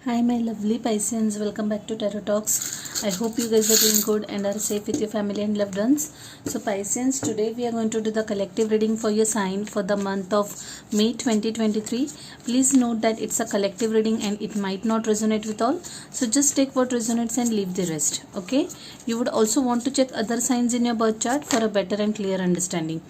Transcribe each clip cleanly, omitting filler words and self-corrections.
Hi, my lovely Pisceans. Welcome back to Tarot Talks. I hope you guys are doing good and are safe with your family and loved ones. So, Pisceans, today we are going to do the collective reading for your sign for the month of May 2023. Please note that it's a collective reading and it might not resonate with all. So, just take what resonates and leave the rest. Okay? You would also want to check other signs in your birth chart for a better and clear understanding.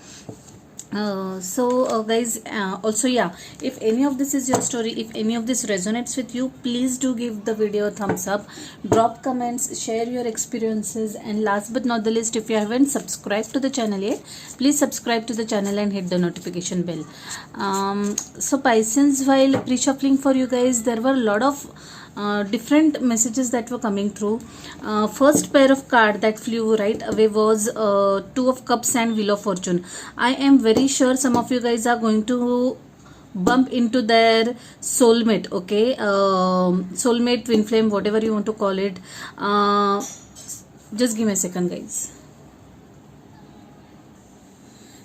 Guys, also, yeah, if any of this is your story, if any of this resonates with you, please do give the video a thumbs up, drop comments, share your experiences, and last but not the least, if you haven't subscribed to the channel yet, please subscribe to the channel and hit the notification bell. So Pisceans, while pre-shuffling for you guys, there were a lot of different messages that were coming through. First pair of card that flew right away was Two of Cups and Wheel of Fortune. I am very sure some of you guys are going to bump into their soulmate, okay? Soulmate, twin flame, whatever you want to call it. Just give me a second, guys.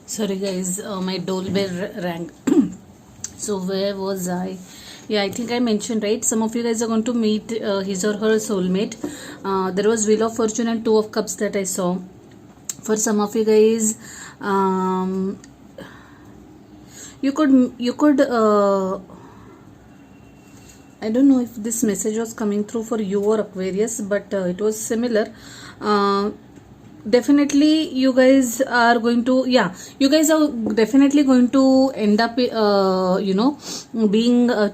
Sorry guys, my doorbell rang. So where was I? Yeah, I think I mentioned, right? Some of you guys are going to meet his or her soulmate. There was Wheel of Fortune and Two of Cups that I saw. For some of you guys, you could I don't know if this message was coming through for you or Aquarius, but it was similar. Definitely you guys are going to, yeah, you guys are definitely going to end up being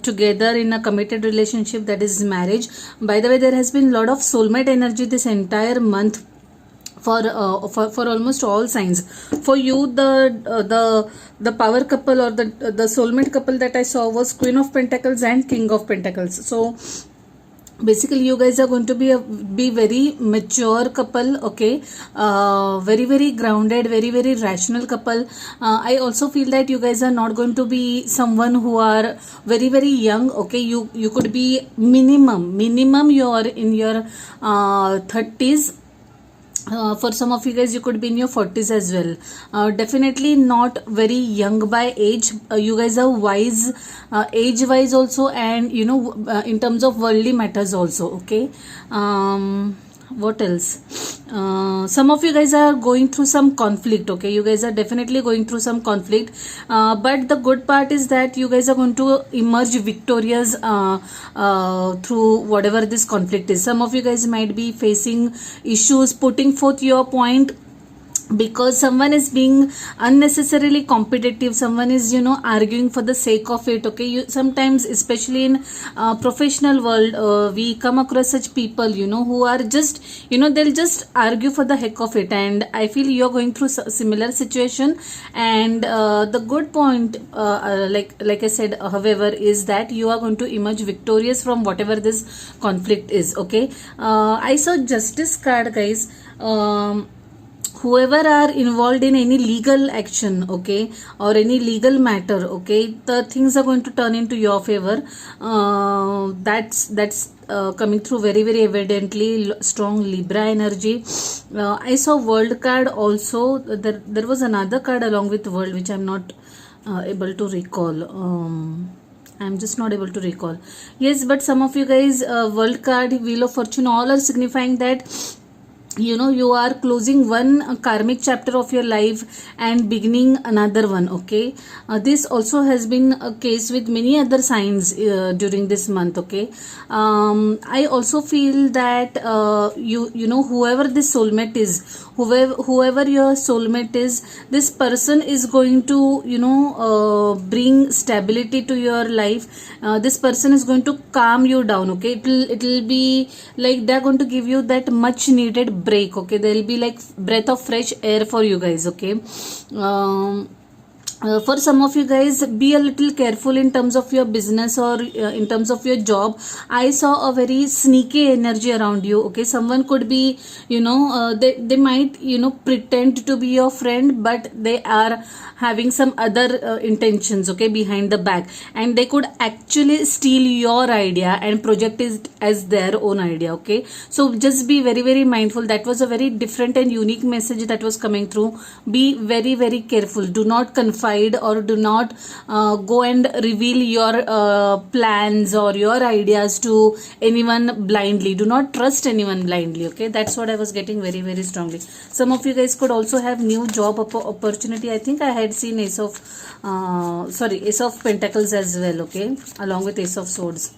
together in a committed relationship, that is marriage. By the way, there has been a lot of soulmate energy this entire month for almost all signs. For you, the power couple or the soulmate couple that I saw was Queen of Pentacles and King of Pentacles. So basically you guys are going to be very mature couple, okay? Very grounded, very rational couple. I also feel that you guys are not going to be someone who are very young, okay? You could be minimum you are in your 30s. For some of you guys, you could be in your 40s as well. Definitely not very young by age. You guys are wise age wise also, and in terms of worldly matters also, okay? What else? Some of you guys are going through some conflict, okay? You guys are definitely going through some conflict, but the good part is that you guys are going to emerge victorious through whatever this conflict is. Some of you guys might be facing issues putting forth your point because someone is being unnecessarily competitive, someone is arguing for the sake of it, okay? Sometimes, especially in professional world, we come across such people who are just they'll just argue for the heck of it, and I feel you're going through similar situation. And the good point, like I said, however, is that you are going to emerge victorious from whatever this conflict is, okay? I saw Justice card, guys. Whoever are involved in any legal action, okay, or any legal matter, okay, the things are going to turn into your favor. That's coming through very evidently. Strong Libra energy. I saw World card also. There was another card along with World which I'm not able to recall. I'm just not able to recall. Yes, but some of you guys, World card, Wheel of Fortune, all are signifying that you are closing one karmic chapter of your life and beginning another one, okay? This also has been a case with many other signs during this month, okay? I also feel that whoever this soulmate is, whoever your soulmate is, this person is going to bring stability to your life. This person is going to calm you down, okay? It'll be like they're going to give you that much needed break, okay? There will be like breath of fresh air for you guys, okay? For some of you guys, be a little careful in terms of your business or in terms of your job. I saw a very sneaky energy around you, okay? Someone could be they might pretend to be your friend, but they are having some other intentions, okay, behind the back, and they could actually steal your idea and project it as their own idea, okay? So just be very mindful. That was a very different and unique message that was coming through. Be very careful. Do not confide confide or do not go and reveal your plans or your ideas to anyone blindly. Do not trust anyone blindly. Okay, that's what I was getting very very strongly. Some of you guys could also have new job opportunity. I think I had seen Ace of Pentacles as well. Okay, along with Ace of Swords.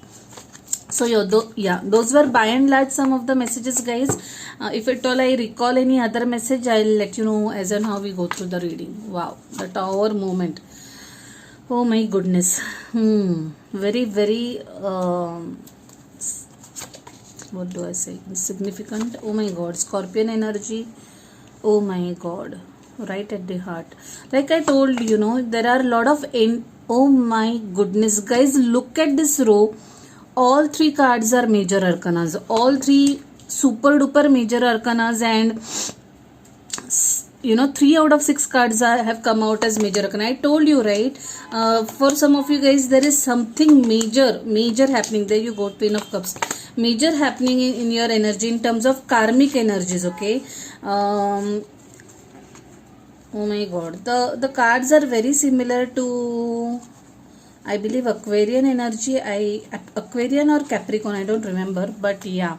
So yeah, those were by and large some of the messages, guys. If at all I recall any other message, I'll let you know as and how we go through the reading. Wow, the Tower moment. Oh my goodness. Very very what do I say, significant. Oh my god, Scorpion energy. Oh my god, right at the heart. Like I told you, there are a lot of oh my goodness, guys, look at this row. All three cards are major arcanas. All three super duper major arcanas, and 3 out of 6 cards have come out as major arcana. I told you, right? For some of you guys, there is something major happening. There you go, Queen of Cups. Major happening in your energy in terms of karmic energies. Okay. Oh my god, the cards are very similar to, I believe, Aquarian energy. Aquarian or Capricorn, I don't remember, but yeah,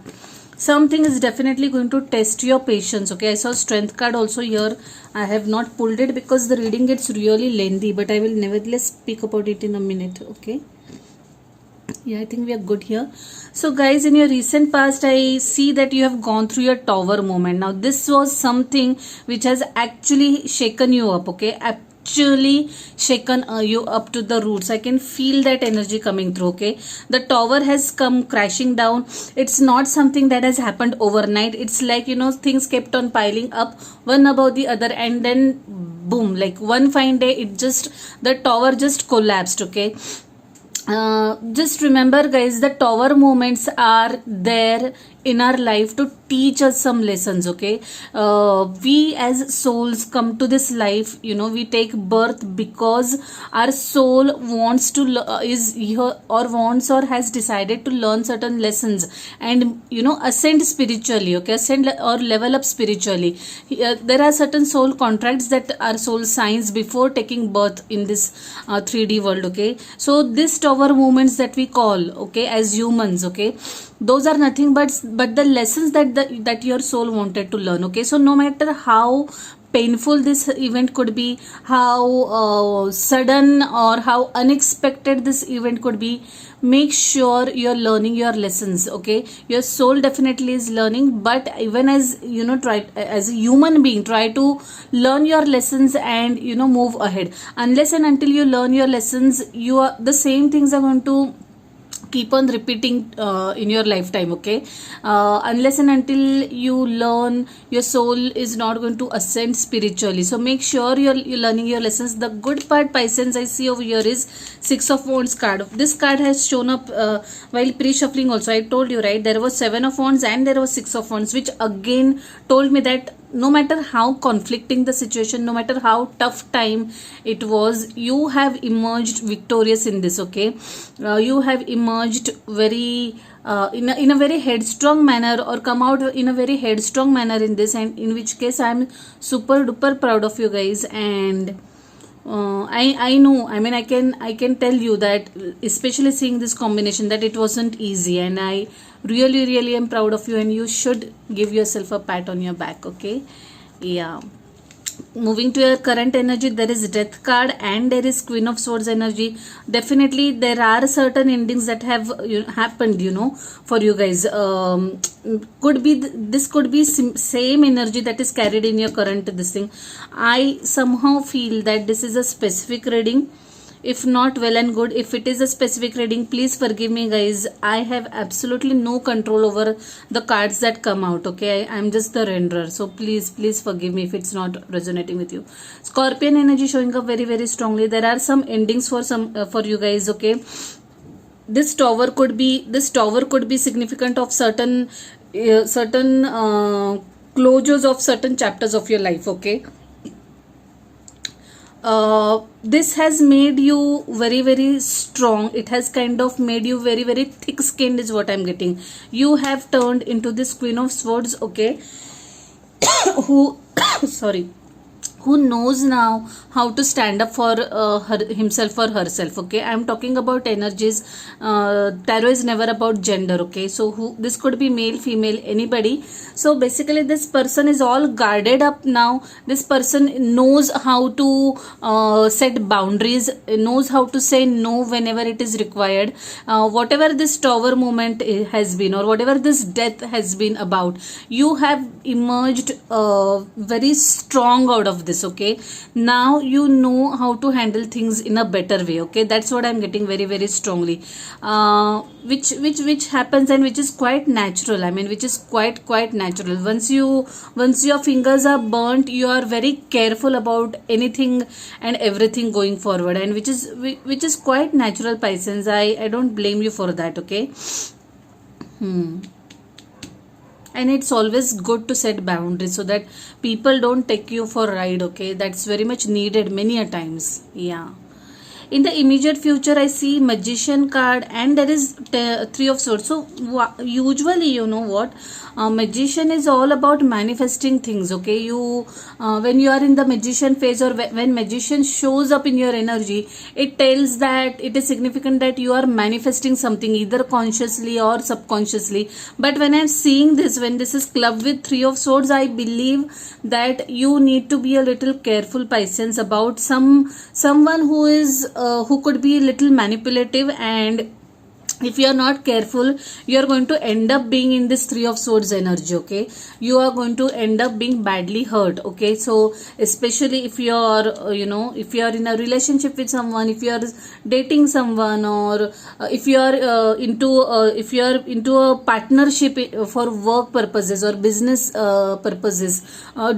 something is definitely going to test your patience. Okay, I saw Strength card also here. I have not pulled it because the reading gets really lengthy, but I will nevertheless speak about it in a minute. Okay, yeah, I think we are good here. So guys, in your recent past, I see that you have gone through your Tower moment. Now this was something which has actually shaken you up. Okay, actually shaken you up to the roots. I can feel that energy coming through. Okay, the Tower has come crashing down. It's not something that has happened overnight. It's like, things kept on piling up one above the other, and then boom, like one fine day the Tower just collapsed. Okay, just remember, guys, the Tower moments are there in our life to teach us some lessons. Okay, we as souls come to this life, we take birth because our soul wants to is here or wants or has decided to learn certain lessons and ascend spiritually. Okay, ascend or level up spiritually. There are certain soul contracts that our soul signs before taking birth in this 3D world. Okay, so this Tower moments that we call, okay, as humans, okay, those are nothing but the lessons that your soul wanted to learn. Okay, so no matter how painful this event could be, how sudden or how unexpected this event could be, make sure you're learning your lessons. Okay, your soul definitely is learning, but even as try as a human being, try to learn your lessons and move ahead. Unless and until you learn your lessons, the same things are going to keep on repeating in your lifetime. Okay, unless and until you learn, your soul is not going to ascend spiritually. So make sure you're learning your lessons. The good part, Pisces, I see over here is 6 of Wands card. This card has shown up while pre-shuffling also. I told you, right, there was 7 of Wands and there was 6 of Wands, which again told me that no matter how conflicting the situation, no matter how tough time it was, you have emerged victorious in this. Okay, you have emerged very in a very headstrong manner, or come out in a very headstrong manner in this, and in which case I am super duper proud of you guys. And I know, I mean, I can tell you that, especially seeing this combination, that it wasn't easy, and I really am proud of you, and you should give yourself a pat on your back. Okay, yeah. Moving to your current energy, there is Death card and there is Queen of Swords energy. Definitely there are certain endings that have happened for you guys. Could be this could be same energy that is carried in your current this thing. I somehow feel that this is a specific reading. If not, well and good. If it is a specific reading, please forgive me, guys. I have absolutely no control over the cards that come out. Okay, I'm just the renderer, so please forgive me if it's not resonating with you. Scorpion energy showing up very strongly. There are some endings for you guys. Okay, this tower could be significant of certain closures of certain chapters of your life. Okay, this has made you very strong. It has kind of made you very thick skinned is what I'm getting. You have turned into this Queen of Swords. Okay, who sorry, who knows now how to stand up for himself or herself. Okay, I am talking about energies. Tarot is never about gender. Okay, so who, this could be male, female, anybody. So basically this person is all guarded up now. This person knows how to set boundaries, knows how to say no whenever it is required. Whatever this tower movement has been, or whatever this death has been about, you have emerged very strong out of this. Okay, now you know how to handle things in a better way. Okay, that's what I'm getting very very strongly, which happens, and which is quite natural. I mean, which is quite natural. Once your fingers are burnt, you are very careful about anything and everything going forward, and which is quite natural, Pisces. I don't blame you for that. Okay. And it's always good to set boundaries so that people don't take you for a ride. Okay, that's very much needed many a times. Yeah. In the immediate future, I see Magician card, and there is Three of Swords. So usually, you know what, Magician is all about manifesting things. Okay, you when you are in the Magician phase, or when Magician shows up in your energy, it tells that it is significant that you are manifesting something either consciously or subconsciously. But when I'm seeing this, when this is clubbed with Three of Swords, I believe that you need to be a little careful, Pisces, about someone who is who could be a little manipulative, and if you are not careful, you are going to end up being in this Three of Swords energy. Okay, you are going to end up being badly hurt. Okay, so especially if you are if you are in a relationship with someone, if you are dating someone, or if you are into a partnership for work purposes or business purposes,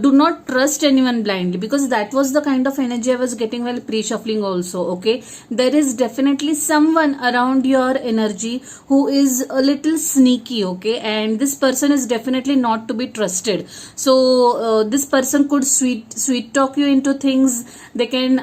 do not trust anyone blindly, because that was the kind of energy I was getting while pre-shuffling also. Okay, there is definitely someone around your energy who is a little sneaky. Okay, and this person is definitely not to be trusted. So this person could sweet talk you into things. They can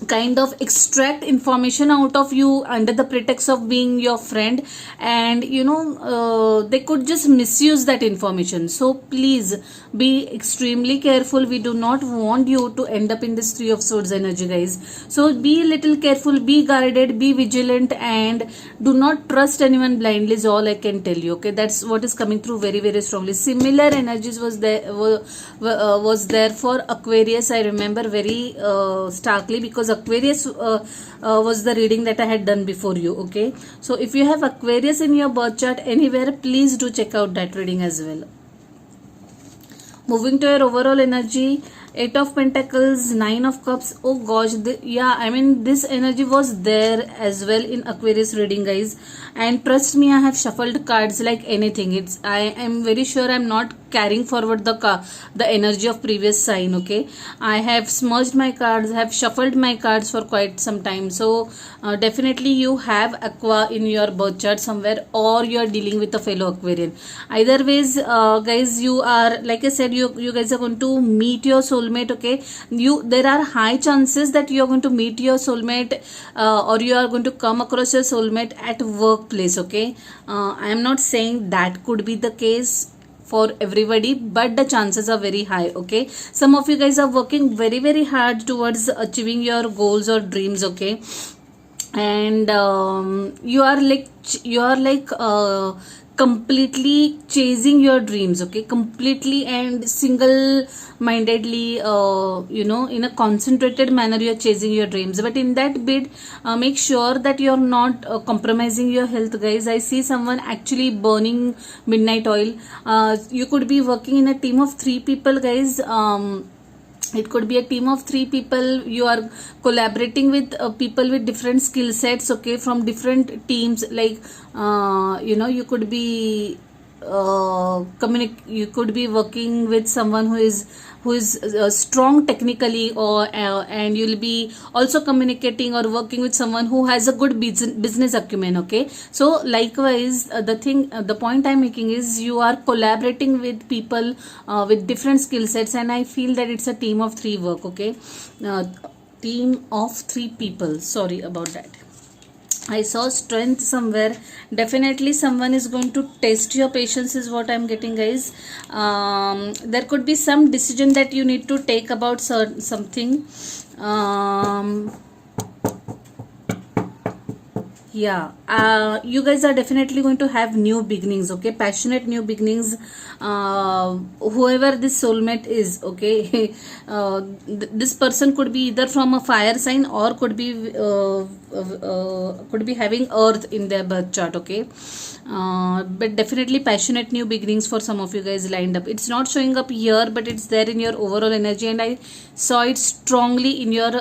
kind of extract information out of you under the pretext of being your friend, and they could just misuse that information. So please be extremely careful. We do not want you to end up in this Three of Swords energy, guys. So be a little careful, be guarded, be vigilant, and do not trust anyone blindly is all I can tell you. Okay, that's what is coming through very very strongly. Similar energies was there for Aquarius. I remember very starkly, because Aquarius was the reading that I had done before you. Okay, so if you have Aquarius in your birth chart anywhere, please do check out that reading as well. Moving to your overall energy, Eight of Pentacles, Nine of Cups. Oh gosh, I mean, this energy was there as well in Aquarius reading, guys. And trust me, I have shuffled cards like anything. I am very sure I'm not carrying forward the energy of previous sign. Okay, I have smudged my cards, have shuffled my cards for quite some time. So definitely you have Aqua in your birth chart somewhere, or you are dealing with a fellow Aquarian. Either ways, guys, you are, like I said, you guys are going to meet your soulmate. Okay, there are high chances that you are going to meet your soulmate, or you are going to come across your soulmate at workplace. Okay, I am not saying that could be the case for everybody, but the chances are very high. Okay, some of you guys are working very very hard towards achieving your goals or dreams. Okay, and you are like completely chasing your dreams. Okay, completely and single mindedly, in a concentrated manner you are chasing your dreams. But in that bid, make sure that you are not compromising your health, guys. I see someone actually burning midnight oil. You could be working in a team of 3 people, guys. It could be a team of 3 people. You are collaborating with people with different skill sets. Okay, from different teams. Like you could be you could be working with someone who is strong technically, or and you'll be also communicating or working with someone who has a good business acumen. Okay, so likewise, the point I'm making is you are collaborating with people with different skill sets, and I feel that it's a team of 3 work. Okay, team of 3 people, sorry about that. I saw strength somewhere. Definitely someone is going to test your patience is what I'm getting, guys. There could be some decision that you need to take about something. um, yeah, you guys are definitely going to have new beginnings, okay, passionate new beginnings. Whoever this soulmate is, okay, this person could be either from a fire sign or could be having earth in their birth chart, okay. But definitely passionate new beginnings for some of you guys lined up. It's not showing up here, but it's there in your overall energy, and I saw it strongly in your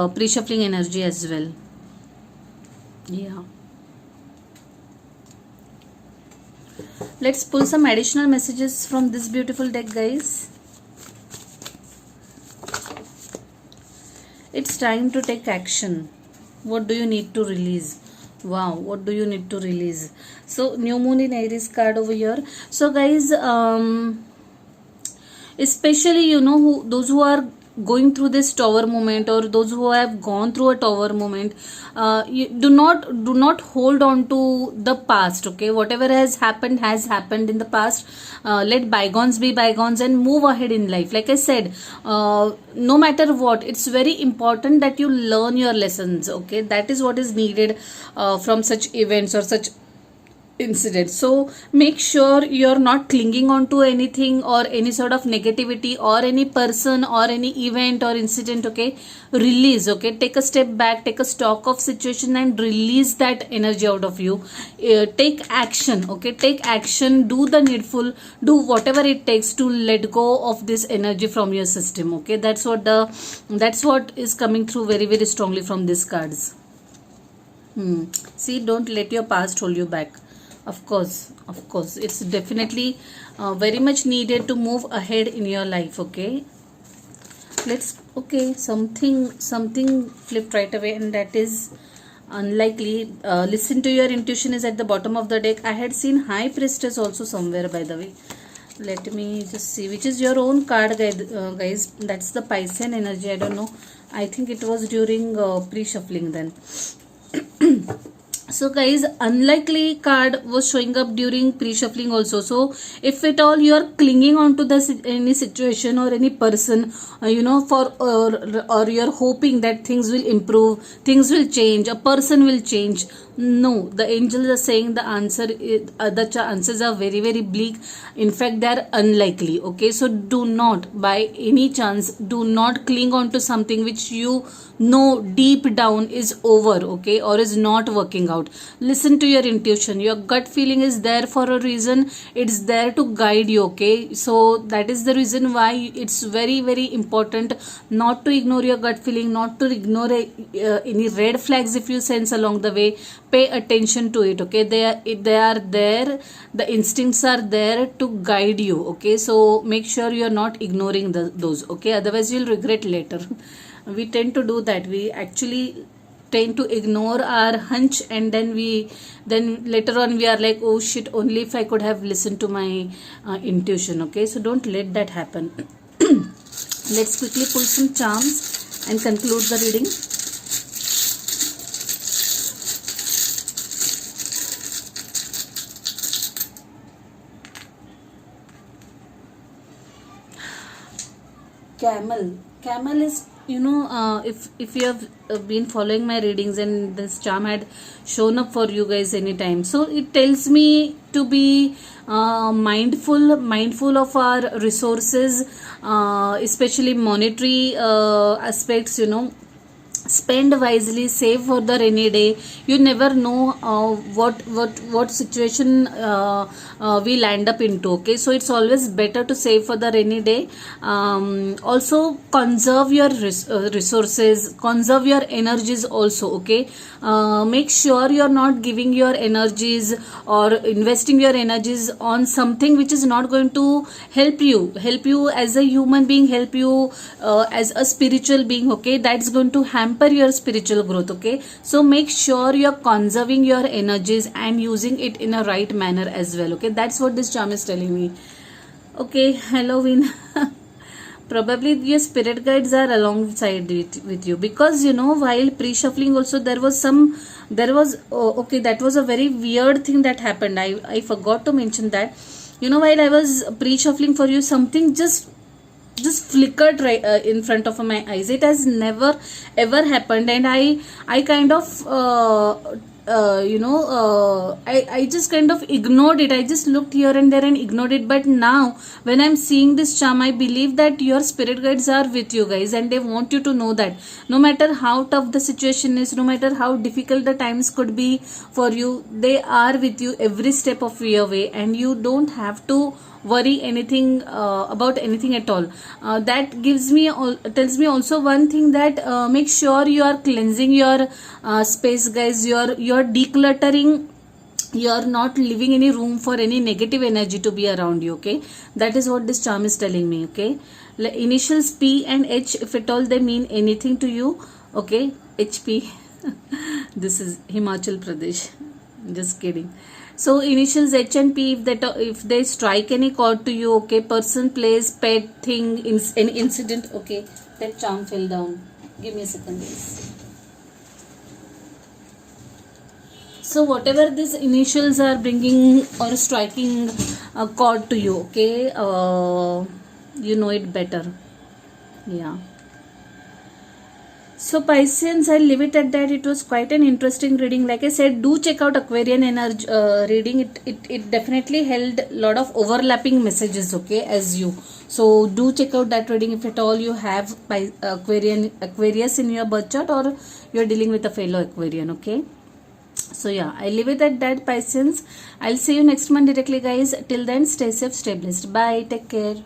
pre-shuffling energy as well. Yeah, let's pull some additional messages from this beautiful deck, guys. It's time to take action. What do you need to release? Wow, what do you need to release? So new moon in Aries card over here. So guys, especially those who are going through this tower moment, or those who have gone through a tower moment, you do not hold on to the past, okay. Whatever has happened in the past. Let bygones be bygones and move ahead in life. Like I said, no matter what, it's very important that you learn your lessons, okay. That is what is needed from such events or such incident. So make sure you're not clinging on to anything or any sort of negativity or any person or any event or incident, okay. Release, okay. Take a step back, take a stock of situation and release that energy out of you. Take action, okay. Take action, do the needful, do whatever it takes to let go of this energy from your system, okay. That's what is coming through very, very strongly from these cards. See, don't let your past hold you back. Of course, it's definitely very much needed to move ahead in your life, okay. Something flipped right away, and that is unlikely. Listen to your intuition is at the bottom of the deck. I had seen High Priestess also somewhere, by the way. Let me just see which is your own card, guys. That's the Piscean energy. I don't know, I think it was during pre-shuffling then. So guys, unlikely card was showing up during pre-shuffling also. So if at all you are clinging on to any situation or any person, or you're hoping that things will improve, things will change, a person will change. No, the angels are saying the answers are very, very bleak. In fact, they are unlikely, okay. So do not, by any chance, do not cling on to something which you know deep down is over, okay, or is not working out. Listen to your intuition. Your gut feeling is there for a reason. It's there to guide you, okay. So that is the reason why it's very, very important not to ignore your gut feeling, not to ignore any red flags if you sense along the way. Pay attention to it, okay. They are there, the instincts are there to guide you, okay. So make sure you're not ignoring those, okay, otherwise you'll regret later. We tend to do that. We actually tend to ignore our hunch, and then later on we are like, oh shit, only if I could have listened to my intuition, okay. So don't let that happen. Let's quickly pull some charms and conclude the reading. Camel is, if you have been following my readings and this charm had shown up for you guys anytime, so it tells me to be mindful of our resources, especially monetary aspects. Spend wisely, save for the rainy day. You never know what situation we land up into, okay. So it's always better to save for the rainy day. Also conserve your resources, conserve your energies also, okay. Make sure you're not giving your energies or investing your energies on something which is not going to help you as a human being, help you as a spiritual being, okay. That's going to hamper your spiritual growth, okay. So make sure you're conserving your energies and using it in a right manner as well, okay. That's what this charm is telling me, okay. Halloween. probably your spirit guides are alongside with you, because you know, while pre-shuffling also there was okay, that was a very weird thing that happened. I forgot to mention that, you know, while I was pre-shuffling for you, something just flickered right in front of my eyes. It has never ever happened, and I kind of I just kind of ignored it. I just looked here and there and ignored it. But now when I'm seeing this charm, I believe that your spirit guides are with you guys, and they want you to know that no matter how tough the situation is, no matter how difficult the times could be for you, they are with you every step of your way, and you don't have to worry anything about anything at all. That tells me also one thing, that make sure you are cleansing your space, guys. You're decluttering. You're not leaving any room for any negative energy to be around you. Okay, that is what this charm is telling me. Okay, initials P and H, if at all they mean anything to you. Okay, HP. This is Himachal Pradesh. Just kidding. So initials H and P, if they strike any chord to you, okay, person, place, pet, thing, any incident, okay, that charm fell down. Give me a second, please. So whatever these initials are bringing or striking a chord to you, okay, you know it better. Yeah. So Pisceans, I'll leave it at that. It was quite an interesting reading. Like I said, do check out Aquarian energy reading. It definitely held a lot of overlapping messages, okay, as you. So do check out that reading if at all you have Aquarius in your birth chart, or you're dealing with a fellow Aquarian, okay. So yeah, I'll leave it at that, Pisceans. I'll see you next month directly, guys. Till then, stay safe, stay blessed. Bye. Take care.